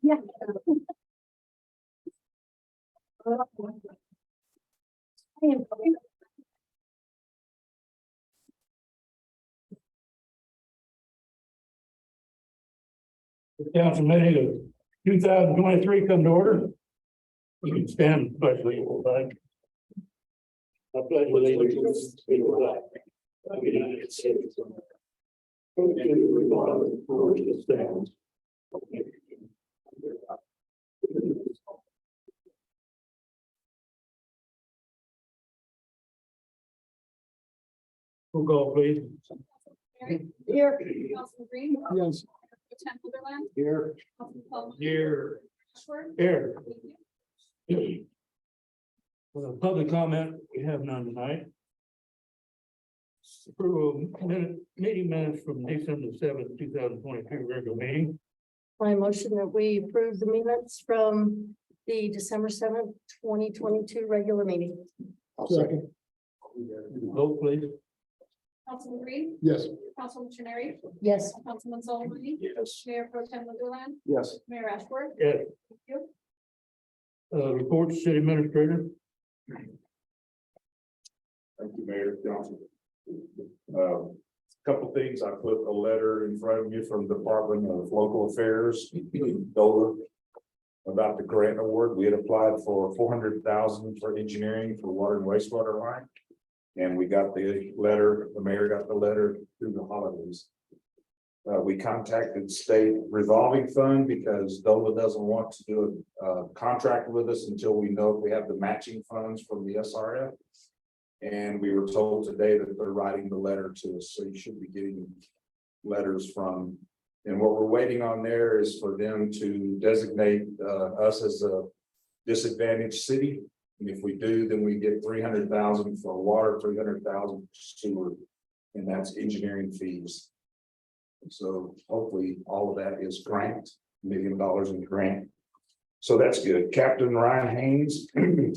Yeah. 2023 come to order. You can stand, but we will like. I pledge allegiance to the flag of the United States of America, and to the republic for which it stands. Roll call, please. Here. Councilman Green. Yes. Lieutenant Sutherland. Here. Councilman Paul. Here. Ashford. Here. Thank you. Public comment, we have none tonight. Approval of meeting minutes from December 7th, 2022 regular meeting. My motion that we approve the minutes from the December 7th, 2022 regular meeting. Second. Vote please. Councilman Green. Yes. Councilman Trenary. Yes. Councilman Sullivan. Yes. Mayor Pro Tem Sutherland. Yes. Mayor Ashford. Yes. Thank you. Reports, city administrator. Thank you, Mayor Johnson. Couple things, I put a letter in front of you from Department of Local Affairs, DOLA, about the grant award. We had applied for $400,000 for engineering for water and wastewater line. And we got the letter, the mayor got the letter through the holidays. We contacted state revolving fund because DOLA doesn't want to do a contract with us until we know if we have the matching funds from the SRF. And we were told today that they're writing the letter to us, so you should be getting letters from. And what we're waiting on there is for them to designate us as a disadvantaged city. And if we do, then we get $300,000 for water, $300,000 for sewer, and that's engineering fees. So hopefully all of that is grant, $1 million in grant. So that's good. Captain Ryan Haynes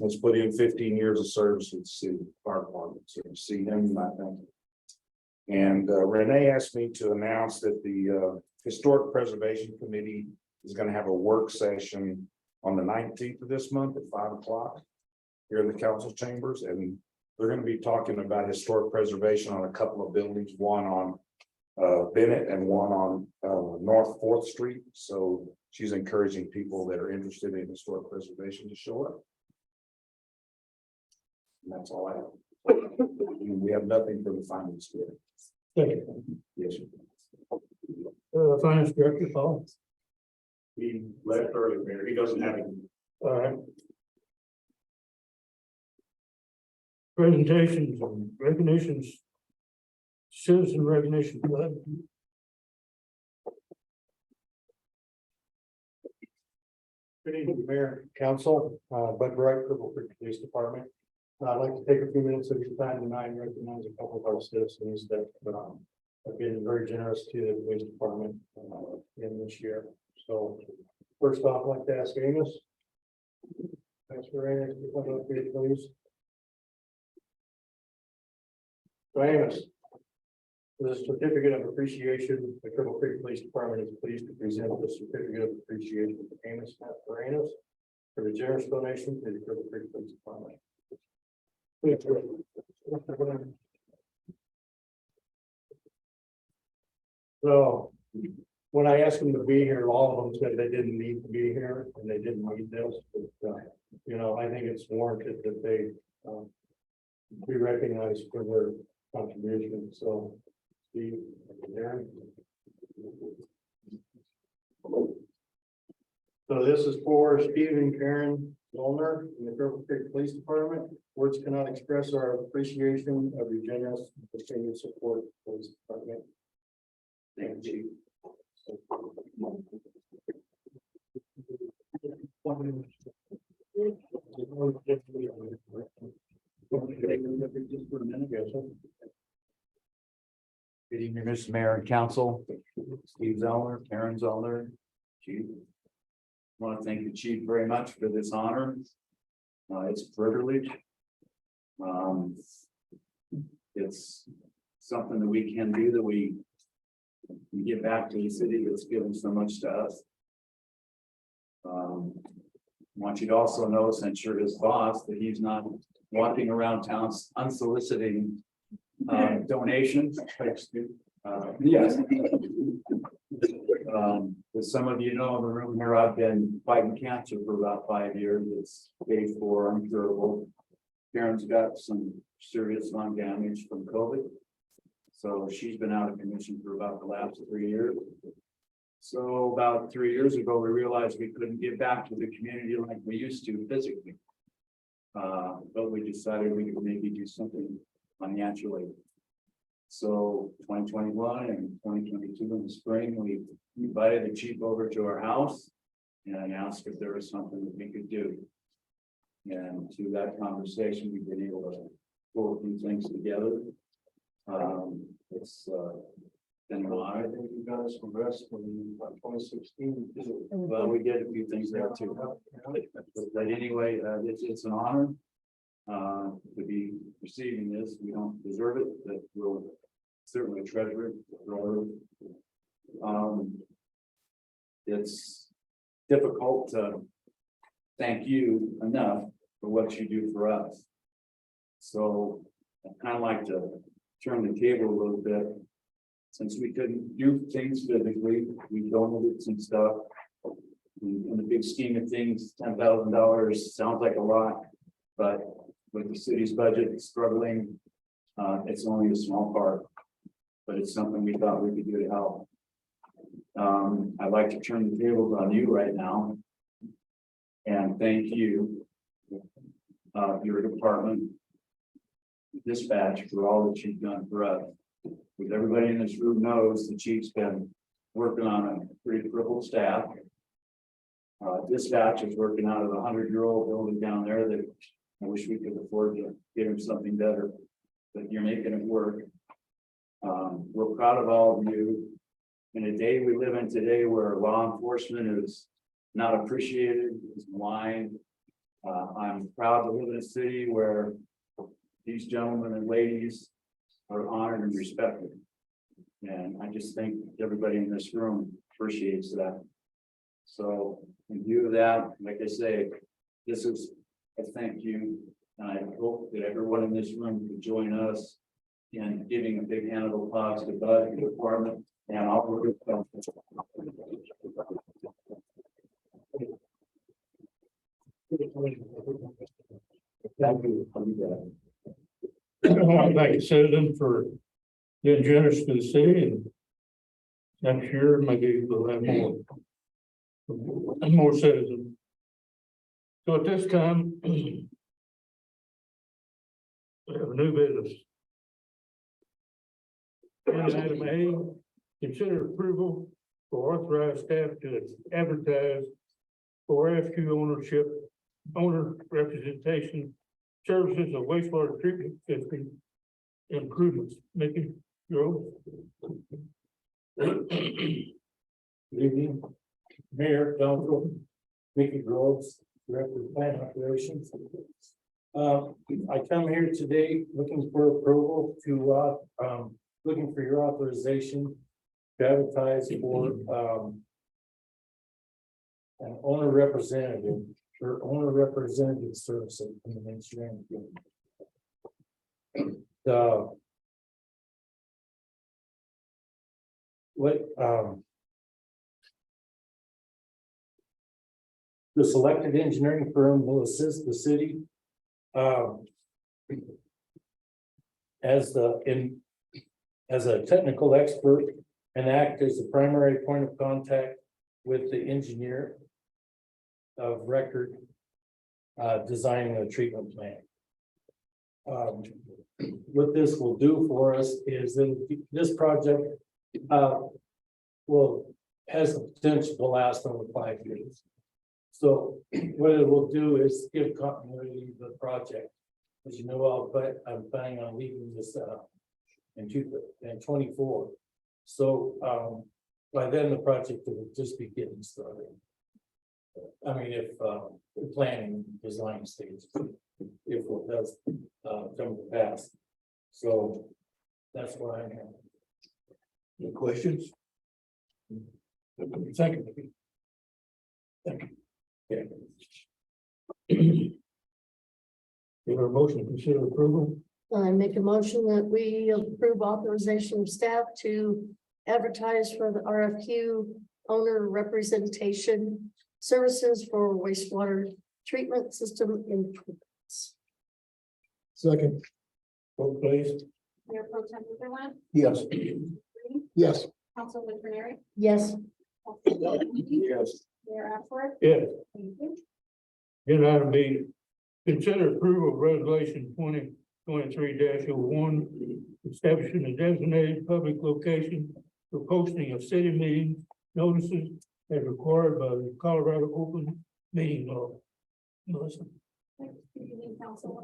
has put in 15 years of service with the city fire department. So you see him, I think. And Renee asked me to announce that the Historic Preservation Committee is going to have a work session on the 19th of this month at 5 o'clock here in the council chambers. And they're going to be talking about historic preservation on a couple of buildings, one on Bennett and one on North 4th Street. So she's encouraging people that are interested in historic preservation to show up. And that's all I have. And we have nothing for the finance here. Thank you. Yes. Finance director, Paul. He left early, Mayor. He doesn't have any. All right. Presentations and recognitions. Citizen Recognition Club. Good evening, Mayor, Council, Bud Bright, Cripple Creek Police Department. I'd like to take a few minutes of your time tonight and recognize a couple of our citizens that have been very generous to the police department in this year. So first off, I'd like to ask Amos. Thanks for Amos, to come up here, please. So Amos, the certificate of appreciation, the Cripple Creek Police Department is pleased to present the certificate of appreciation to Amos Moranis for the generous donation to the Cripple Creek Police Department. So when I asked them to be here, all of them said they didn't need to be here and they didn't need this. But, you know, I think it's warranted that they be recognized for their contribution. So Steve, Darren. So this is for Steve and Karen Zollner in the Cripple Creek Police Department. Words cannot express our appreciation of your generous and continued support for the police department. Thank you. Good evening, Mr. Mayor and Council. Steve Zollner, Karen Zollner, Chief. I want to thank the chief very much for this honor. It's a privilege. It's something that we can do, that we give back to the city that's given so much to us. Want you to also know, since you're his boss, that he's not walking around town unsoliciting donations. Yes. As some of you know in the room here, I've been fighting cancer for about 5 years. It's stage 4, incurable. Karen's got some serious lung damage from COVID. So she's been out of commission for about the last 3 years. So about 3 years ago, we realized we couldn't give back to the community like we used to physically. But we decided we could maybe do something financially. So 2021 and 2022 in the spring, we invited the chief over to our house and asked if there was something that we could do. And through that conversation, we've been able to pull a few things together. It's been an honor. You got us from rest from 2016. Well, we did a few things there too. But anyway, it's an honor to be receiving this. We don't deserve it, but we'll certainly treasure it. It's difficult to thank you enough for what you do for us. So I kind of like to turn the table a little bit. Since we couldn't do things physically, we donated some stuff. In the big scheme of things, $10,000 sounds like a lot, but with the city's budget struggling, it's only a small part, but it's something we thought we could do to help. I'd like to turn the tables on you right now and thank you, your department, dispatch, for all that you've done for us. With everybody in this room knows, the chief's been working on a pretty crippled staff. Dispatch is working out of a 100-year-old building down there that I wish we could afford to give him something better, but you're making it work. We're proud of all of you. In a day we live in today where law enforcement is not appreciated, is maligned. I'm proud to live in a city where these gentlemen and ladies are honored and respected. And I just think everybody in this room appreciates that. So in view of that, like I say, this is a thank you. And I hope that everyone in this room can join us in giving a big hand of applause to Bud and the department and all of them. Thank you. I want to thank a citizen for being generous to the city, and I'm sure maybe we'll have more citizens. So at this time, we have a new business. And item A, consider approval for authorized staff to advertise for RFQ owner representation services of wastewater treatment system improvements. Mickey, Joe. Good evening, Mayor, Council, Mickey Groves, Director of Plant Operations. I come here today looking for approval to, looking for your authorization to advertise for, an owner representative or owner representative services in the mainstream. The selected engineering firm will assist the city as a technical expert and act as the primary point of contact with the engineer of record designing a treatment plant. What this will do for us is that this project has the potential to last over 5 years. So what it will do is give continuity to the project. As you know, I'm planning on leaving this in 2024. So by then the project will just be getting started. I mean, if the planning design stage, if it does come to pass. So that's why I'm here. Any questions? Thank you. Thank you. Give a motion to consider approval. I make a motion that we approve authorization of staff to advertise for the RFQ owner representation services for wastewater treatment system improvements. Second. Vote please. Mayor Pro Tem Liberland, Yes. Green, Yes. Councilman Trenary, Yes, Yes. Mayor Ashworth. Yes. Thank you. Agenda item B, consider approval of resolution 2023-01, establishing a designated public location for posting of city meeting notices as required by the Colorado Open Meeting Law. Melissa. Good evening, council.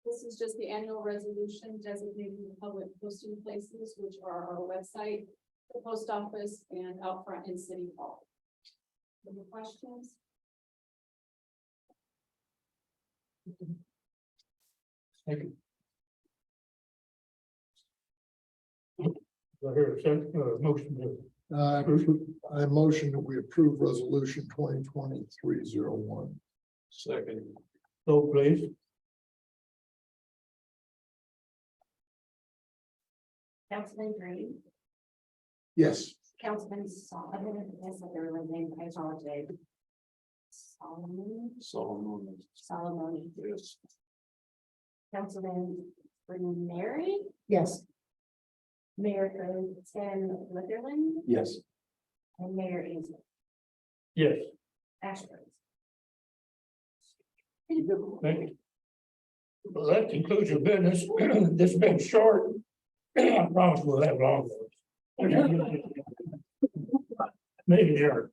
This is just the annual resolution designating the public posting places, which are our website, the post office, and out front in City Hall. Any questions? Thank you. Do I hear a second, motion to I motion that we approve resolution 2023-01. second. Vote please. Councilman Green, Yes. Councilman Solomon, yes, I remember the name, I apologize. Solomon, Yes. Councilman Mary, yes, Mayor Pro Tem Litherland, Yes. and Mayor Ainsworth. Yes. Ashford. Thank you. Well, that concludes your business. This has been short. I promise we'll have long. Maybe sure.